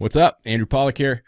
What's up? Andrew Pollack here.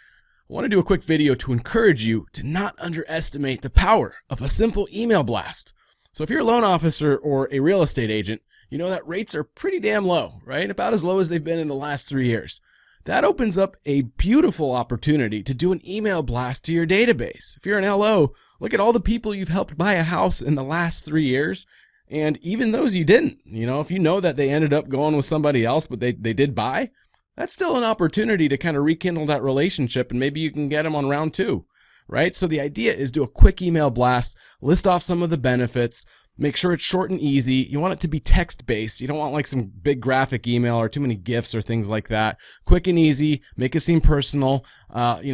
I want to do a quick video to encourage you to not underestimate the power of a simple email blast. So if you're a loan officer or a real estate agent, you know that rates are pretty damn low, right? About as low as they've been in the last 3 years. That opens up a beautiful opportunity to do an email blast to your database. If you're an LO, look at all the people you've helped buy a house in the last 3 years, and even those you didn't. You know, if you know that they ended up going with somebody else, but they did buy, that's still an opportunity to kind of rekindle that relationship, and maybe you can get them on round 2, right? So the idea is do a quick email blast, list off some of the benefits, make sure it's short and easy. You want it to be text-based. You don't want like some big graphic email or too many GIFs or things like that. Quick and easy, make it seem personal.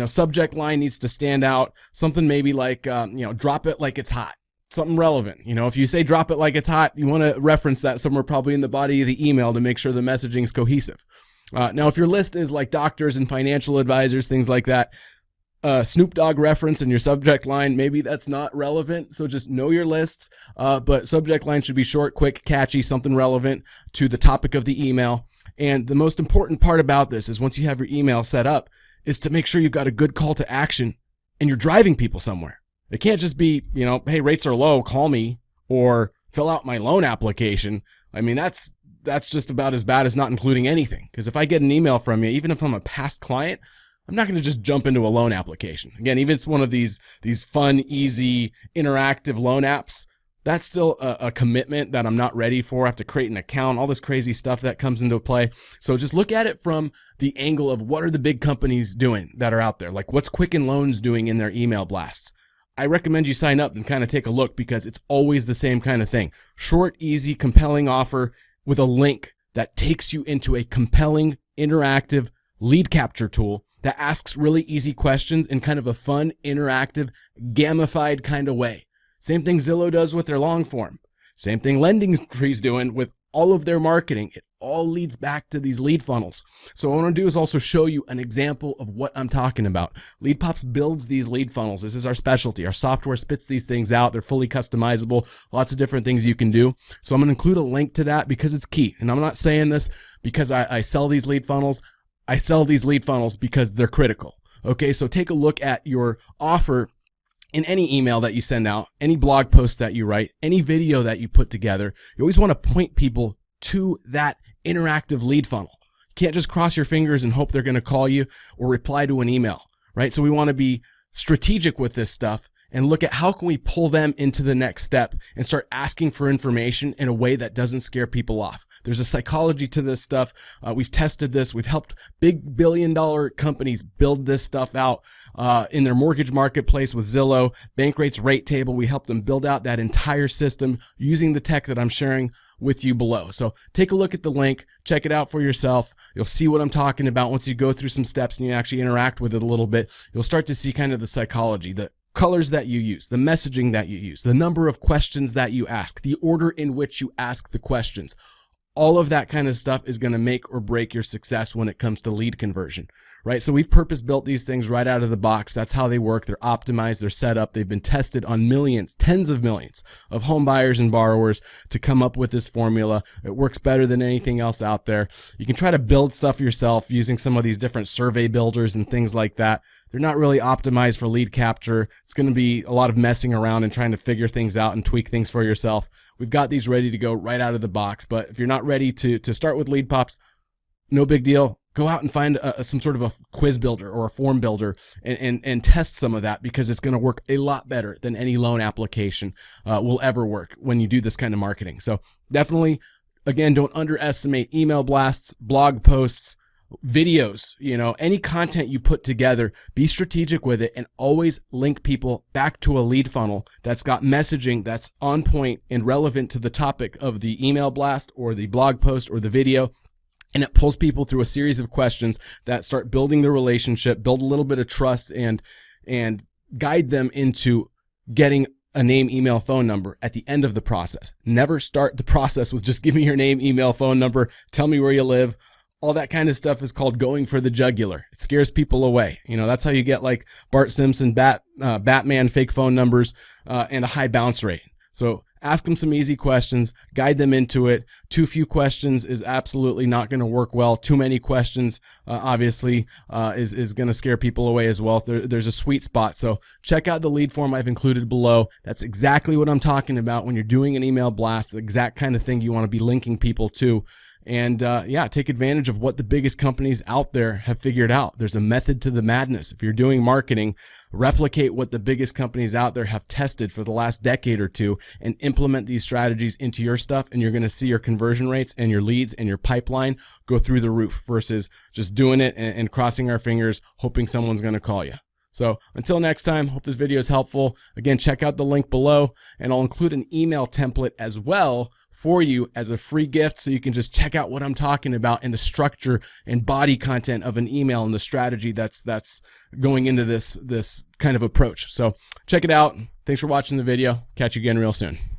Subject line needs to stand out. Something maybe like, drop it like it's hot. Something relevant. You know, if you say drop it like it's hot, you want to reference that somewhere probably in the body of the email to make sure the messaging is cohesive. Now, if your list is like doctors and financial advisors, things like that, Snoop Dogg reference in your subject line, maybe that's not relevant. So just know your lists, but subject line should be short, quick, catchy, something relevant to the topic of the email. And the most important part about this is once you have your email set up is to make sure you've got a good call to action and you're driving people somewhere. It can't just be, hey, rates are low, call me, or fill out my loan application. I mean, that's just about as bad as not including anything. Because if I get an email from you, even if I'm a past client, I'm not going to just jump into a loan application. Again, even if it's one of these fun, easy, interactive loan apps, that's still a commitment that I'm not ready for. I have to create an account, all this crazy stuff that comes into play. So just look at it from the angle of what are the big companies doing that are out there? Like what's Quicken Loans doing in their email blasts? I recommend you sign up and kind of take a look because it's always the same kind of thing. Short, easy, compelling offer with a link that takes you into a compelling, interactive lead capture tool that asks really easy questions in kind of a fun, interactive, gamified kind of way. Same thing Zillow does with their long form. Same thing LendingTree's doing with all of their marketing. It all leads back to these lead funnels. So what I want to do is also show you an example of what I'm talking about. LeadPops builds these lead funnels. This is our specialty. Our software spits these things out. They're fully customizable. Lots of different things you can do. So I'm going to include a link to that because it's key. And I'm not saying this because I sell these lead funnels. I sell these lead funnels because they're critical. Okay, so take a look at your offer in any email that you send out, any blog post that you write, any video that you put together. You always want to point people to that interactive lead funnel. You can't just cross your fingers and hope they're going to call you or reply to an email, right? So we want to be strategic with this stuff and look at how can we pull them into the next step and start asking for information in a way that doesn't scare people off. There's a psychology to this stuff. We've tested this. We've helped big billion-dollar companies build this stuff out in their mortgage marketplace with Zillow, Bankrate's rate table. We helped them build out that entire system using the tech that I'm sharing with you below. So take a look at the link, check it out for yourself. You'll see what I'm talking about. Once you go through some steps and you actually interact with it a little bit, you'll start to see kind of the psychology, the colors that you use, the messaging that you use, the number of questions that you ask, the order in which you ask the questions. All of that kind of stuff is going to make or break your success when it comes to lead conversion, right? So we've purpose built these things right out of the box. That's how they work. They're optimized. They're set up. They've been tested on millions, tens of millions of home buyers and borrowers to come up with this formula. It works better than anything else out there. You can try to build stuff yourself using some of these different survey builders and things like that. They're not really optimized for lead capture. It's going to be a lot of messing around and trying to figure things out and tweak things for yourself. We've got these ready to go right out of the box. But if you're not ready to start with LeadPops, no big deal. Go out and find some sort of a quiz builder or a form builder and test some of that because it's going to work a lot better than any loan application will ever work when you do this kind of marketing. So definitely, again, don't underestimate email blasts, blog posts, videos, any content you put together. Be strategic with it and always link people back to a lead funnel that's got messaging that's on point and relevant to the topic of the email blast or the blog post or the video. And it pulls people through a series of questions that start building the relationship, build a little bit of trust, and guide them into getting a name, email, phone number at the end of the process. Never start the process with just give me your name, email, phone number, tell me where you live. All that kind of stuff is called going for the jugular. It scares people away. That's how you get like Bart Simpson, Batman fake phone numbers and a high bounce rate. So Ask them some easy questions, guide them into it. Too few questions is absolutely not going to work well. Too many questions, obviously, is going to scare people away as well. There's a sweet spot. So check out the lead form I've included below. That's exactly what I'm talking about when you're doing an email blast, the exact kind of thing you want to be linking people to. And yeah, take advantage of what the biggest companies out there have figured out. There's a method to the madness. If you're doing marketing, replicate what the biggest companies out there have tested for the last decade or two and implement these strategies into your stuff, and you're going to see your conversion rates and your leads and your pipeline go through the roof versus just doing it and crossing our fingers, hoping someone's going to call you. So until next time, hope this video is helpful. Again, check out the link below, and I'll include an email template as well for you as a free gift, so you can just check out what I'm talking about and the structure and body content of an email and the strategy that's going into this kind of approach. So check it out. Thanks for watching the video. Catch you again real soon.